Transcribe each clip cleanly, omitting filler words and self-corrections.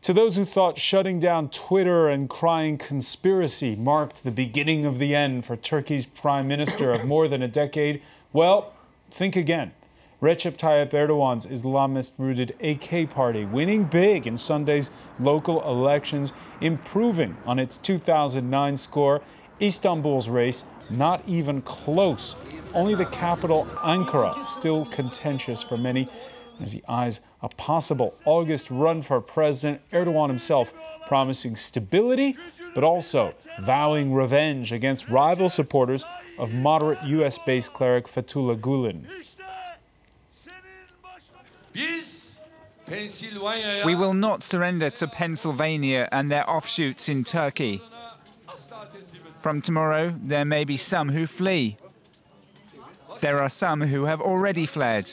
To those who thought shutting down Twitter and crying conspiracy marked the beginning of the end for Turkey's prime minister of more than a decade, well, think again. Recep Tayyip Erdogan's Islamist-rooted AK party winning big in Sunday's local elections, improving on its 2009 score. Istanbul's race not even close. Only the capital, Ankara, still contentious for many, as he eyes a possible August run for president. Erdogan himself promising stability, but also vowing revenge against rival supporters of moderate US-based cleric Fethullah Gulen. We will not surrender to Pennsylvania and their offshoots in Turkey. From tomorrow, there may be some who flee. There are some who have already fled.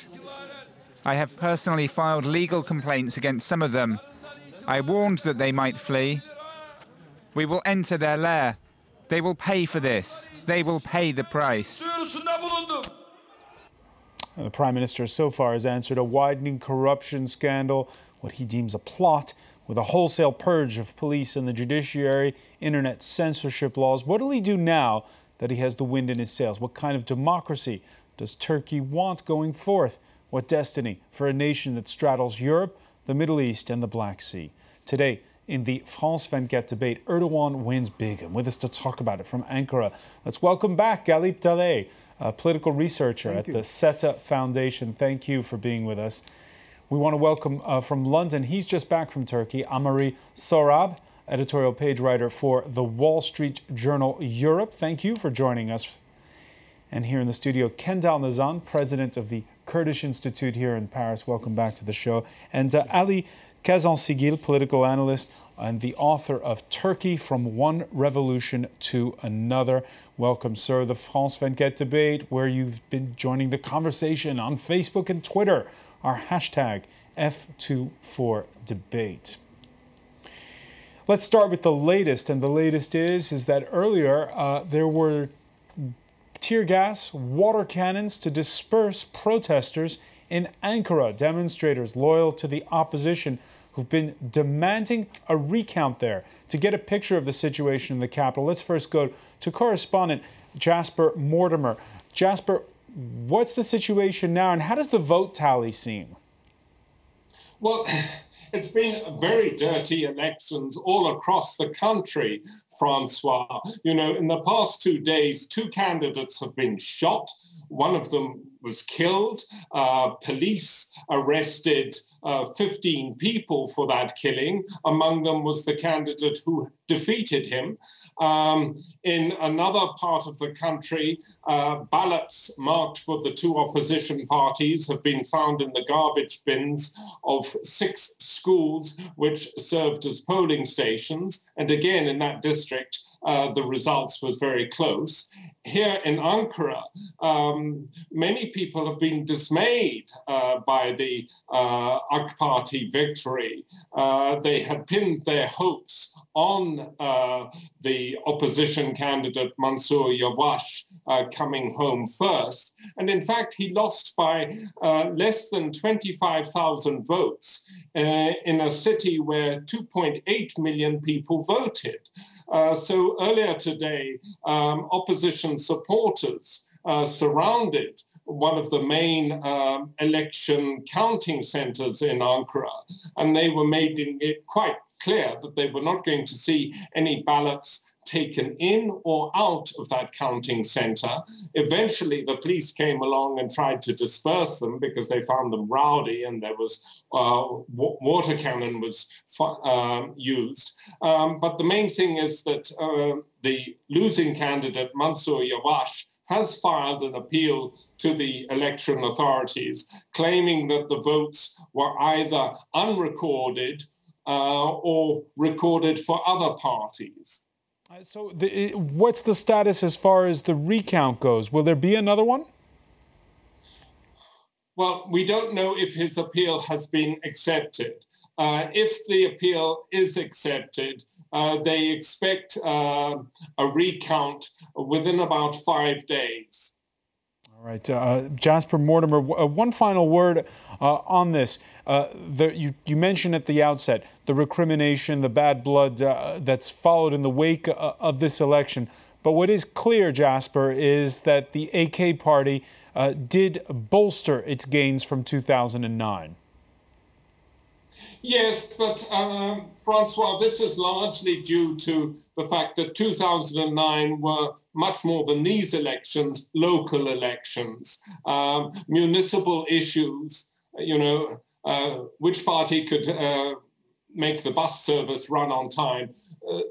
I have personally filed legal complaints against some of them. I warned that they might flee. We will enter their lair. They will pay for this. They will pay the price. The Prime Minister so far has answered a widening corruption scandal, what he deems a plot, with a wholesale purge of police and the judiciary, internet censorship laws. What will he do now that he has the wind in his sails? What kind of democracy does Turkey want going forth? What destiny for a nation that straddles Europe, the Middle East and the Black Sea? Today, in the France 24 debate, Erdogan wins big. And with us to talk about it from Ankara, let's welcome back Galip DALAY, a political researcher at the SETA Foundation. Thank you for being with us. We want to welcome from London, he's just back from Turkey, AHMARI Sohrab, editorial page writer for the Wall Street Journal Europe. Thank you for joining us. And here in the studio, Kendal NEZAN, president of the Kurdish Institute here in Paris. Welcome back to the show. And Ali KAZANCIGIL, political analyst and the author of Turkey from One Revolution to Another. Welcome, sir. The France 24 debate, where you've been joining the conversation on Facebook and Twitter. Our hashtag F24debate. Let's start with the latest. And the latest is that earlier there were tear gas, water cannons to disperse protesters in Ankara, demonstrators loyal to the opposition who've been demanding a recount there. To get a picture of the situation in the capital, let's first go to correspondent Jasper Mortimer. Jasper, what's the situation now and how does the vote tally seem? Well, it's been very dirty elections all across the country, Francois. You know, in the past 2 days, 2 candidates have been shot. One of them was killed. Police arrested 15 people for that killing. Among them was the candidate who defeated him. In another part of the country, ballots marked for the 2 opposition parties have been found in the garbage bins of 6 schools which served as polling stations. And again, in that district, the results was very close. Here in Ankara, many people have been dismayed by the AK Party victory. They had pinned their hopes on the opposition candidate Mansur Yavaş coming home first. And in fact, he lost by less than 25,000 votes in a city where 2.8 million people voted. So earlier today, opposition supporters surrounded one of the main election counting centers in Ankara, and they were making it quite clear that they were not going to see any ballots taken in or out of that counting center. Eventually, the police came along and tried to disperse them because they found them rowdy and there was water cannon was used. But the main thing is that the losing candidate, Mansur Yavaş, has filed an appeal to the election authorities, claiming that the votes were either unrecorded or recorded for other parties. So what's the status as far as the recount goes? Will there be another one? Well, we don't know if his appeal has been accepted. If the appeal is accepted, they expect a recount within about 5 days. All right, Jasper, Mortimer, one final word on this. You mentioned at the outset the recrimination, the bad blood that's followed in the wake of this election. But what is clear, Jasper, is that the AK party did bolster its gains from 2009. Yes, but Francois, this is largely due to the fact that 2009 were much more than these elections, local elections, municipal issues, which party could make the bus service run on time.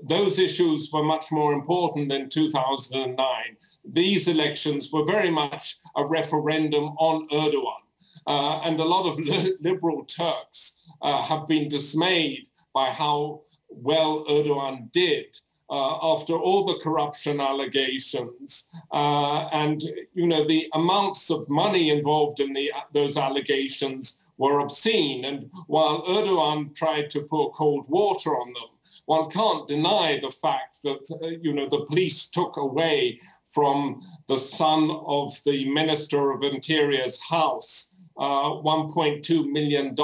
Those issues were much more important than 2009. These elections were very much a referendum on Erdogan. And a lot of liberal Turks have been dismayed by how well Erdogan did after all the corruption allegations. And, the amounts of money involved in those allegations were obscene. And while Erdogan tried to pour cold water on them, one can't deny the fact that, the police took away from the son of the Minister of Interior's house $1.2 million.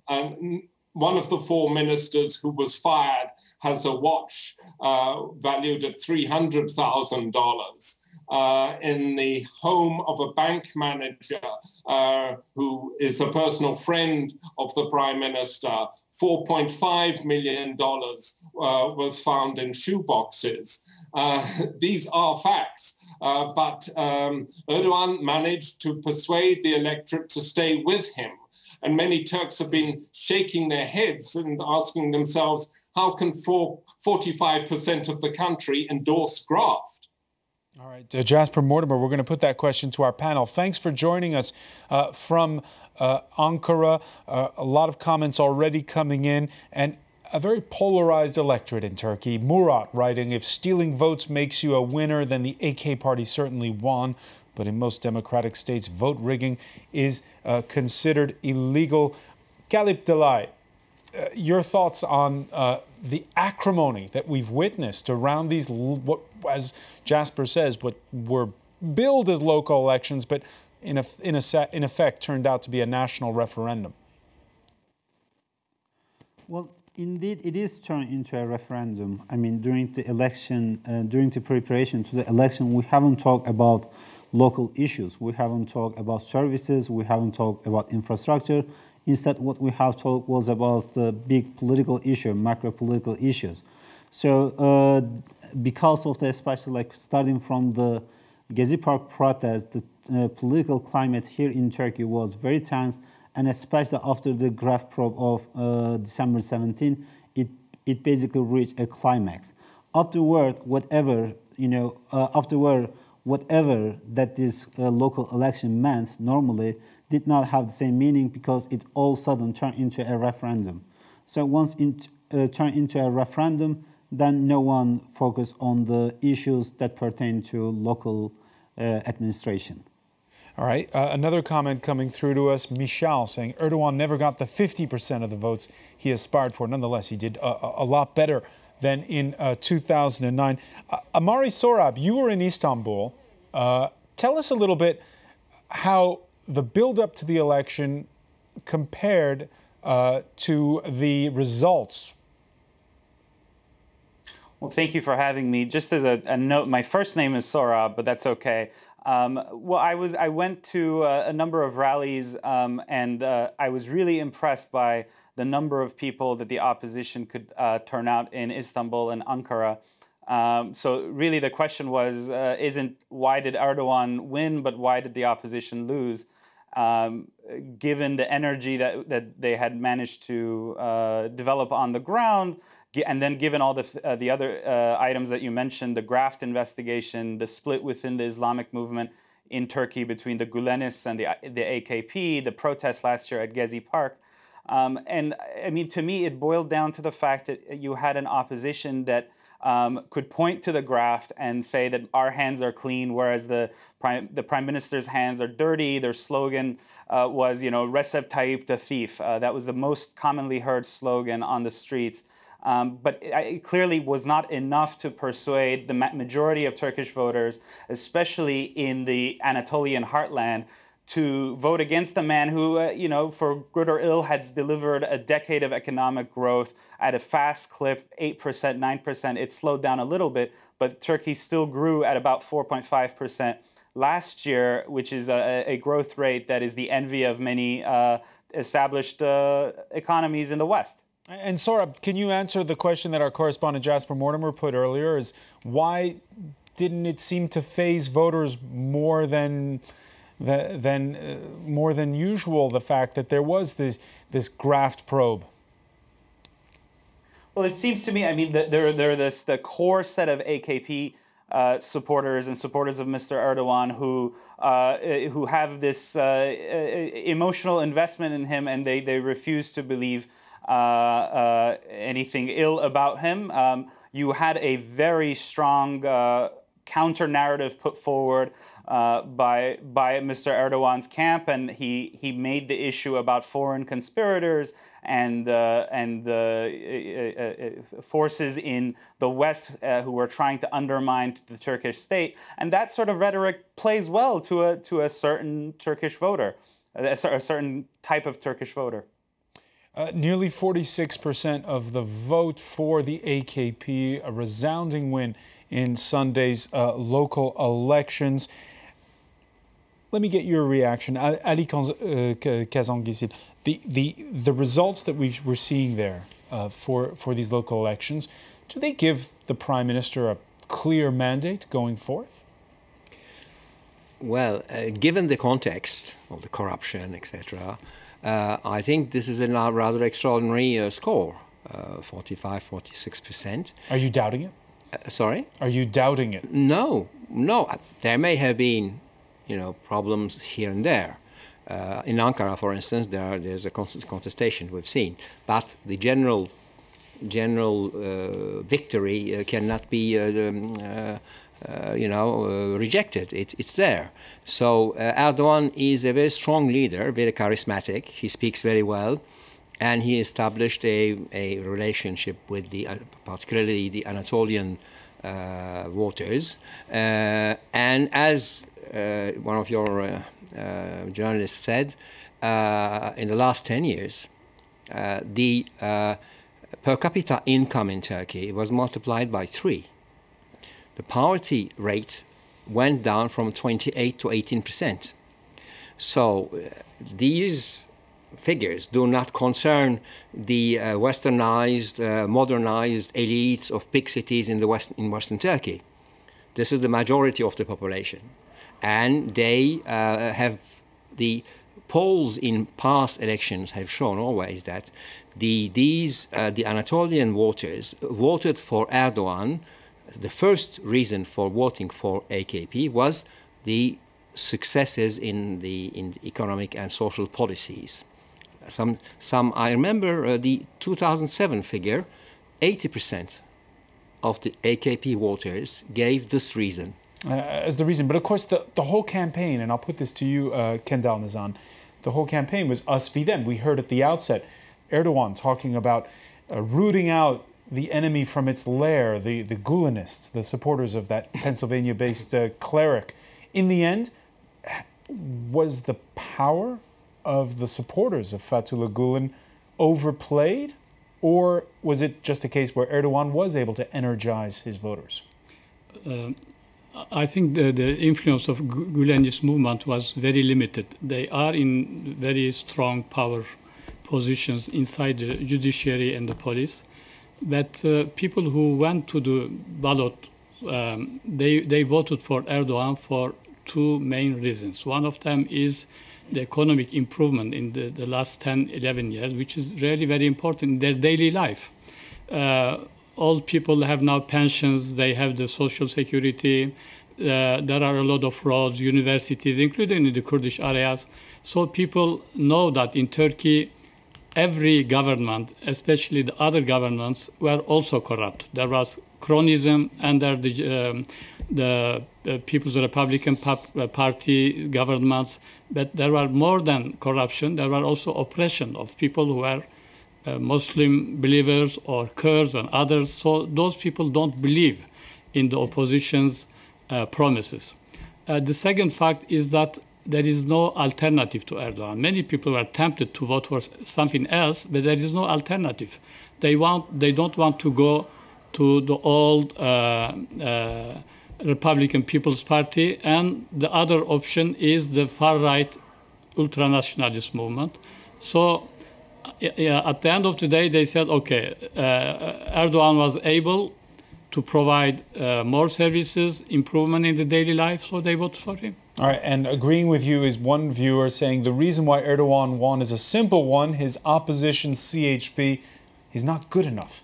And one of the four ministers who was fired has a watch valued at $300,000 in the home of a bank manager who is a personal friend of the Prime Minister. $4.5 million was found in shoeboxes. These are facts. But Erdogan managed to persuade the electorate to stay with him. And many Turks have been shaking their heads and asking themselves, how can 45% of the country endorse graft? All right, Jasper, Mortimer, we're going to put that question to our panel. Thanks for joining us from Ankara. A lot of comments already coming in, and a very polarized electorate in Turkey. Murat writing, if stealing votes makes you a winner, then the AK party certainly won. But in most democratic states, vote rigging is considered illegal. Galip, DALAY, your thoughts on the acrimony that we've witnessed around these, what, as Jasper says, what were billed as local elections, but in effect turned out to be a national referendum? Well, indeed, it is turned into a referendum. I mean, during the election, during the preparation to the election, we haven't talked about local issues. We haven't talked about services. We haven't talked about infrastructure. Instead, what we have talked was about the big political issue, macro political issues. So because of the, especially like starting from the Gezi Park protest, the political climate here in Turkey was very tense, and especially after the graft probe of December 17, it basically reached a climax. Afterward, whatever that this local election meant normally did not have the same meaning, because it all of a sudden turned into a referendum. So once it turned into a referendum, then no one focused on the issues that pertain to local administration. All right, another comment coming through to us, Michal, saying Erdogan never got the 50% of the votes he aspired for. Nonetheless, he did a lot better than in 2009. AHMARI, Sohrab, you were in Istanbul. Tell us a little bit how the build-up to the election compared to the results. Well, thank you for having me. Just as a note, my first name is Sohrab, but that's okay. Well, I went to a number of rallies, and I was really impressed by the number of people that the opposition could turn out in Istanbul and Ankara. So really the question was, isn't why did Erdogan win, but why did the opposition lose? Given the energy that they had managed to develop on the ground, and then given all the other items that you mentioned, the graft investigation, the split within the Islamic movement in Turkey between the Gülenists and the AKP, the protests last year at Gezi Park. And I mean, to me, it boiled down to the fact that you had an opposition that could point to the graft and say that our hands are clean, whereas the Prime Minister's hands are dirty. Their slogan was, Recep Tayyip the thief. That was the most commonly heard slogan on the streets. but it clearly was not enough to persuade the majority of Turkish voters, especially in the Anatolian heartland, to vote against a man who, you know, for good or ill, has delivered a decade of economic growth at a fast clip, 8%, 9%. It slowed down a little bit, but Turkey still grew at about 4.5% last year, which is a growth rate that is the envy of many established economies in the West. And Sohrab, can you answer the question that our correspondent Jasper Mortimer put earlier, is why didn't it seem to faze voters more than usual, the fact that there was this graft probe? Well, it seems to me, I mean, the core set of AKP supporters and supporters of Mr. Erdogan who have this emotional investment in him, and they refuse to believe anything ill about him. You had a very strong counter-narrative put forward by Mr. Erdogan's camp, and he made the issue about foreign conspirators and forces in the West who were trying to undermine the Turkish state, and that sort of rhetoric plays well to a certain Turkish voter, a certain type of Turkish voter. Nearly 46% of the vote for the AKP, a resounding win in Sunday's local elections. Let me get your reaction, Ali KAZANCIGIL. The results that we're seeing there for these local elections, do they give the Prime Minister a clear mandate going forth? Well, given the context of the corruption, etc., I think this is a rather extraordinary score, 45, 46%. Are you doubting it? Sorry? Are you doubting it? No. There may have been, you know, problems here and there. In Ankara, for instance, there's a constant contestation we've seen, but the general victory cannot be rejected. It's there. So Erdogan is a very strong leader, very charismatic. He speaks very well, and he established a relationship with particularly the Anatolian voters. And as one of your journalists said, in the last 10 years, the per capita income in Turkey was multiplied by 3. The poverty rate went down from 28 to 18%. So these figures do not concern the westernized, modernized elites of big cities in Western Turkey. This is the majority of the population. And they have, the polls in past elections have shown always that the Anatolian voters voted for Erdogan. The first reason for voting for AKP was the successes in the economic and social policies. I remember the 2007 figure, 80% of the AKP voters gave this reason. As the reason. But of course, the whole campaign, and I'll put this to you, Kendal, NEZAN, the whole campaign was us v them. We heard at the outset Erdogan talking about rooting out the enemy from its lair, the Gulenists, the supporters of that Pennsylvania-based cleric. In the end, was the power of the supporters of Fethullah Gulen overplayed, or was it just a case where Erdogan was able to energize his voters? I think the influence of Gulenist movement was very limited. They are in very strong power positions inside the judiciary and the police. But people who went to the ballot, they voted for Erdogan for 2 main reasons. One of them is the economic improvement in the last 10, 11 years, which is really very important in their daily life. All people have now pensions, they have the social security, there are a lot of roads, universities, including in the Kurdish areas. So people know that in Turkey, every government, especially the other governments, were also corrupt. There was cronyism under the People's Republican Party governments, but there were more than corruption. There were also oppression of people who were Muslim believers or Kurds and others. So those people don't believe in the opposition's promises. The second fact is that there is no alternative to Erdogan. Many people are tempted to vote for something else, but there is no alternative. They don't want to go to the old Republican People's Party, and the other option is the far-right ultranationalist movement. So at the end of the day, they said, okay, Erdogan was able to provide more services, improvement in the daily life, so they voted for him. All right, and agreeing with you is one viewer saying the reason why Erdogan won is a simple one. His opposition, CHP, he's not good enough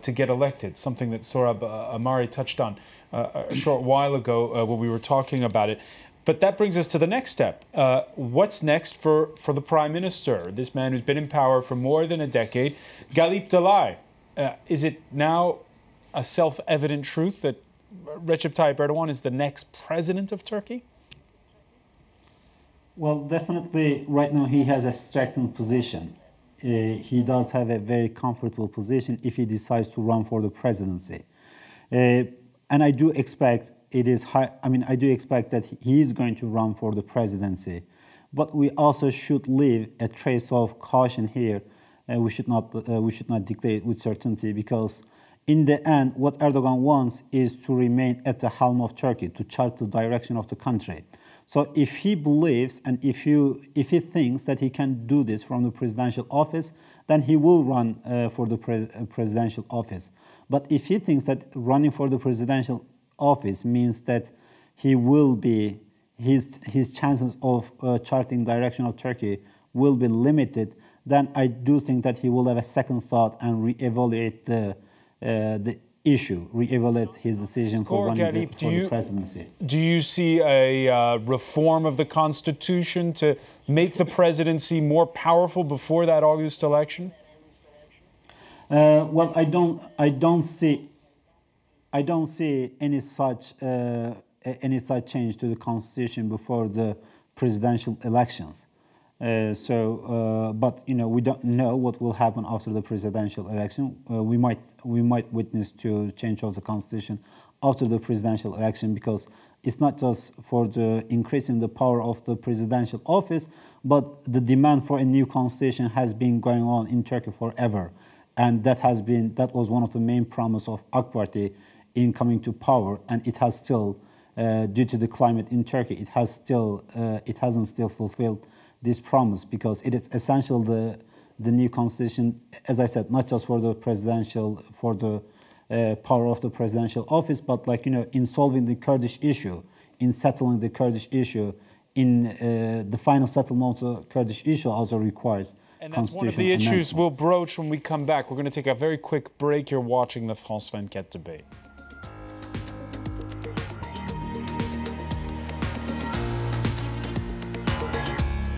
to get elected, something that Sohrab AHMARI touched on a short while ago when we were talking about it. But that brings us to the next step. What's next for the Prime Minister, this man who's been in power for more than a decade? Galip DALAY, is it now a self-evident truth that Recep Tayyip Erdogan is the next president of Turkey? Well, definitely right now he has a strengthened position. He does have a very comfortable position if he decides to run for the presidency. And I do expect I do expect that he is going to run for the presidency. But we also should leave a trace of caution here. We should not declare it with certainty, because in the end, what Erdogan wants is to remain at the helm of Turkey, to chart the direction of the country. So if he believes and if he thinks that he can do this from the presidential office, then he will run for the presidential office. But if he thinks that running for the presidential office means that he will be, his chances of charting direction of Turkey will be limited, then I do think that he will have a second thought and reevaluate the issue, reevaluate his decision for running for the presidency. Do you see a reform of the Constitution to make the presidency more powerful before that August election? Well, I don't see any such change to the Constitution before the presidential elections. But we don't know what will happen after the presidential election. We might witness to change of the Constitution after the presidential election, because it's not just for the increasing the power of the presidential office, but the demand for a new constitution has been going on in Turkey forever, and that was one of the main promises of AK Party in coming to power, and it has still, due to the climate in Turkey, it hasn't still fulfilled this promise, because it is essential the new constitution, as I said, not just for the presidential, for the power of the presidential office, but in solving the Kurdish issue, in settling the Kurdish issue, in the final settlement of the Kurdish issue also requires and that's one of the issues we'll broach when we come back. We're going to take a very quick break. You're watching the France 24 debate.